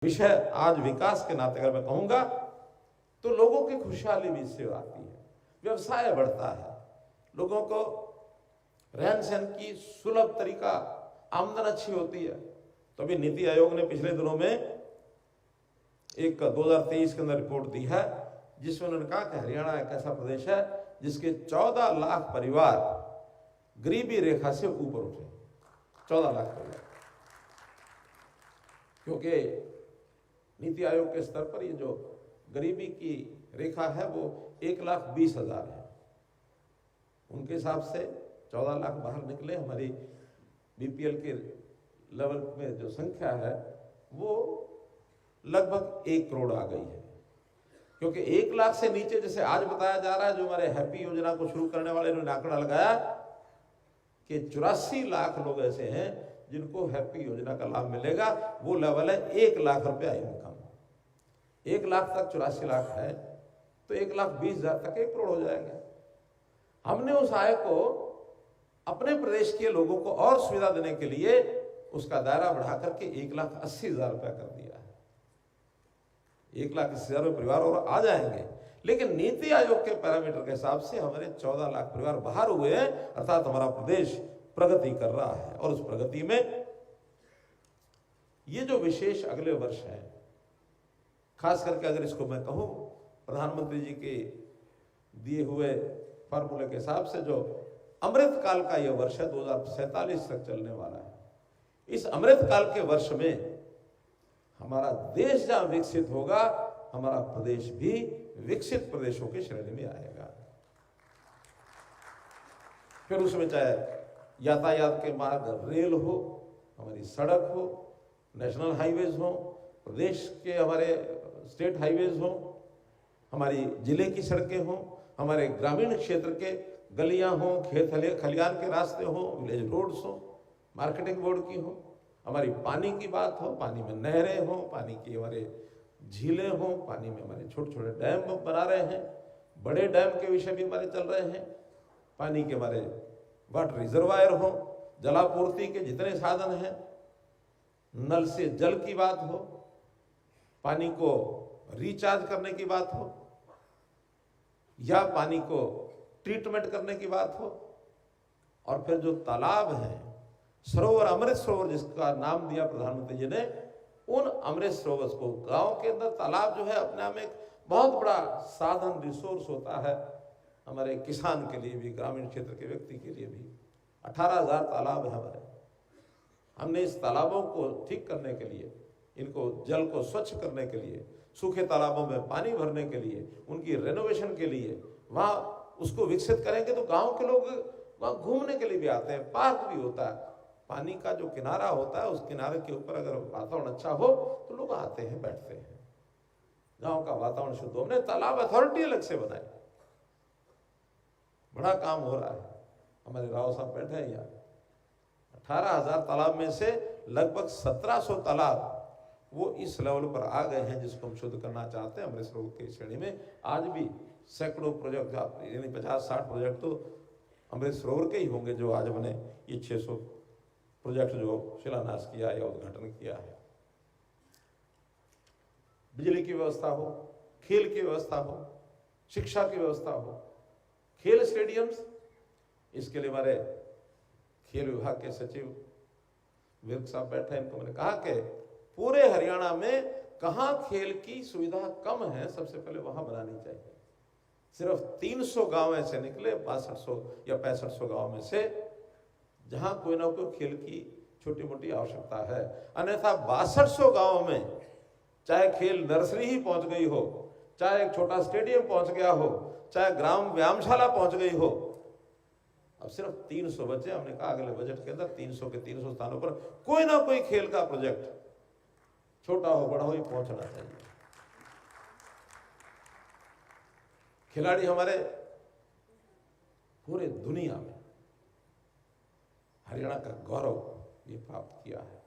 विषय आज विकास के नाते अगर मैं कहूंगा तो लोगों की खुशहाली भी इससे आती है, व्यवसाय बढ़ता है, लोगों को रहन सहन की सुलभ तरीका, आमदन अच्छी होती है। तो अभी नीति आयोग ने पिछले दिनों में एक 2023 के अंदर रिपोर्ट दी है जिसमें उन्होंने कहा कि हरियाणा एक ऐसा प्रदेश है जिसके 14 लाख परिवार गरीबी रेखा से ऊपर उठे। 14 लाख परिवार, क्योंकि नीति आयोग के स्तर पर ये जो गरीबी की रेखा है वो 1,20,000 है। उनके हिसाब से 14 लाख बाहर निकले। हमारी बीपीएल के लेवल में जो संख्या है वो लगभग 1 करोड़ आ गई है, क्योंकि 1 लाख से नीचे जैसे आज बताया जा रहा है, जो हमारे हैप्पी योजना को शुरू करने वाले ने आंकड़ा लगाया कि 84 लाख लोग ऐसे हैं जिनको हैप्पी योजना का लाभ मिलेगा। वो लेवल है 1 लाख रुपया इनकम। 1 लाख तक 84 लाख है तो 1,20,000 तक 1 करोड़ हो जाएंगे। हमने उस आय को अपने प्रदेश के लोगों को और सुविधा देने के लिए उसका दायरा बढ़ा करके 1,80,000 रुपया कर दिया है। 1,80,000 परिवार और आ जाएंगे, लेकिन नीति आयोग के पैरामीटर के हिसाब से हमारे 14 लाख परिवार बाहर हुए हैं, अर्थात हमारा प्रदेश प्रगति कर रहा है। और उस प्रगति में ये जो विशेष अगले वर्ष है, खास करके अगर इसको मैं कहूं प्रधानमंत्री जी के दिए हुए फार्मूले के हिसाब से जो अमृत काल का यह वर्ष है 2047 तक चलने वाला है। इस अमृत काल के वर्ष में हमारा देश जहां विकसित होगा, हमारा प्रदेश भी विकसित प्रदेशों की श्रेणी में आएगा। फिर उसमें चाहे यातायात के मार्ग, रेल हो, हमारी सड़क हो, नेशनल हाईवेज हो, प्रदेश के हमारे स्टेट हाईवेज हो, हमारी जिले की सड़कें हो, हमारे ग्रामीण क्षेत्र के गलियां हो, खेत खलियान के रास्ते हो, विलेज रोड्स हो, मार्केटिंग बोर्ड की हो, हमारी पानी की बात हो, पानी में नहरें हो, पानी की हमारे झीलें हो, पानी में हमारे छोटे छोटे डैम बना रहे हैं, बड़े डैम के विषय भी हमारे चल रहे हैं, पानी के हमारे वाटर रिजर्वायर हो, जलापूर्ति के जितने साधन हैं, नल से जल की बात हो, पानी को रिचार्ज करने की बात हो, या पानी को ट्रीटमेंट करने की बात हो, और फिर जो तालाब हैं, सरोवर, अमृत सरोवर जिसका नाम दिया प्रधानमंत्री जी ने, उन अमृत सरोवर को, गांव के अंदर तालाब जो है अपने आप में एक बहुत बड़ा साधन, रिसोर्स होता है हमारे किसान के लिए भी, ग्रामीण क्षेत्र के व्यक्ति के लिए भी। 18,000 तालाब है हमारे। हमने इस तालाबों को ठीक करने के लिए, इनको जल को स्वच्छ करने के लिए, सूखे तालाबों में पानी भरने के लिए, उनकी रेनोवेशन के लिए, वहाँ उसको विकसित करेंगे तो गांव के लोग वहाँ घूमने के लिए भी आते हैं। पार्क भी होता है, पानी का जो किनारा होता है उस किनारे के ऊपर अगर वातावरण अच्छा हो तो लोग आते हैं, बैठते हैं, गांव का वातावरण शुद्ध हो। हमने तालाब अथॉरिटी अलग से बनाई, बड़ा काम हो रहा है। हमारे राव साहब बैठे हैं यहाँ। 18,000 तालाब में से लगभग 1700 तालाब वो इस लेवल पर आ गए हैं जिसको हम शुद्ध करना चाहते हैं अमृत सरोवर की श्रेणी में। आज भी सैकड़ों प्रोजेक्ट, यानी 50-60 प्रोजेक्ट तो अमृत सरोवर के ही होंगे जो आज हमने ये 600 प्रोजेक्ट जो शिलान्यास किया या उद्घाटन किया है। बिजली की व्यवस्था हो, खेल की व्यवस्था हो, शिक्षा की व्यवस्था हो, खेल स्टेडियम्स, इसके लिए हमारे खेल विभाग के सचिव विर्क साहब बैठे हैं। इनको मैंने कहा कि पूरे हरियाणा में कहां खेल की सुविधा कम है, सबसे पहले वहां बनानी चाहिए। सिर्फ 300 गांव ऐसे निकले 6200 या 6500 गांव में से जहां कोई ना कोई खेल की छोटी मोटी आवश्यकता है। अन्यथा 6200 गांव में चाहे खेल नर्सरी ही पहुंच गई हो, चाहे एक छोटा स्टेडियम पहुंच गया हो, चाहे ग्राम व्यायामशाला पहुंच गई हो, अब सिर्फ 300 बचे। हमने कहा अगले बजट के अंदर 300 के 300 स्थानों पर कोई ना कोई खेल का प्रोजेक्ट, छोटा हो बड़ा हो, ही पहुंचना चाहिए। खिलाड़ी हमारे पूरे दुनिया में हरियाणा का गौरव ये प्राप्त किया है।